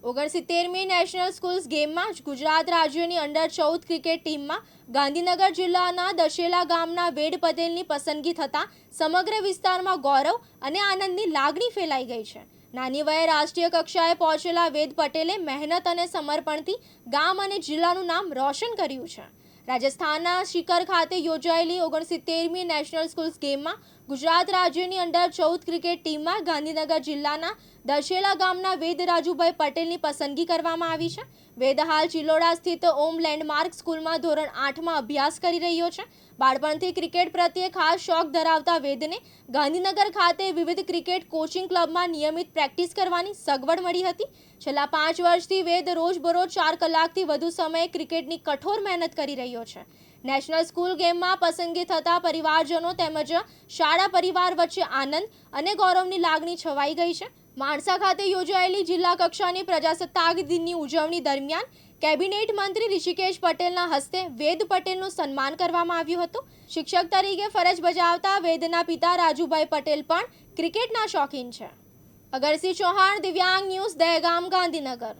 69મી national schools ગેમમાં ગુજરાત રાજ્યની અંડર-14 cricket ટીમમાં ગાંધીનગર જિલ્લાના દશેલા ગામના વેદ પટેલની પસંદગી થતાં સમગ્ર વિસ્તારમાં ગૌરવ અને આનંદની લાગણી ફેલાઈ ગઈ છે. નાની વયે રાષ્ટ્રીય કક્ષાએ પહોંચેલા વેદ પટેલે મહેનત અને સમર્પણથી ગામ અને જિલ્લાનું નામ રોશન કર્યું છે. રાજસ્થાનના શિકર ખાતે યોજાયેલી 69મી નેશનલ સ્કૂલ્સ ગેમમાં ગુજરાત રાજ્યની અંડર-14 ક્રિકેટ ટીમમાં ગાંધીનગર જિલ્લાના દશેલા ગામના વેદ રાજુભાઈ પટેલની પસંદગી કરવામાં આવી છે. વેદ હાલ ચિલોડા સ્થિત ઓમ લેન્ડમાર્ક સ્કૂલમાં ધોરણ 8માં અભ્યાસ કરી રહ્યો છે. બાળપણથી ક્રિકેટ પ્રત્યે ખાસ શોખ ધરાવતા વેદને ગાંધીનગર ખાતે વિવિધ ક્રિકેટ કોચિંગ ક્લબમાં નિયમિત પ્રેક્ટિસ કરવાની સગવડ મળી હતી. છેલ્લા 5 વર્ષથી વેદ રોજબરોજ 4 કલાકથી વધુ સમય ક્રિકેટની કઠોર મહેનત કરી રહ્યો છે. નેશનલ સ્કૂલ ગેમમાં પસંદગી થતા પરિવારજનો તેમજ શાળા પરિવાર વચ્ચે આનંદ અને ગૌરવની લાગણી છવાઈ ગઈ છે. માણસા ખાતે યોજાયેલી જિલ્લા કક્ષાની પ્રજાસત્તાક દિનની ઉજવણી દરમિયાન કેબિનેટ મંત્રી ઋષિકેશ પટેલના હસ્તે વેદ પટેલનું સન્માન કરવામાં આવ્યું હતું. શિક્ષક તરીકે ફરજ બજાવતા વેદના પિતા રાજુભાઈ પટેલ પણ ક્રિકેટના શોખીન છે. અગરસિંહ ચૌહાણ, દિવ્યાંગ ન્યૂઝ, દહેગામ, ગાંધીનગર.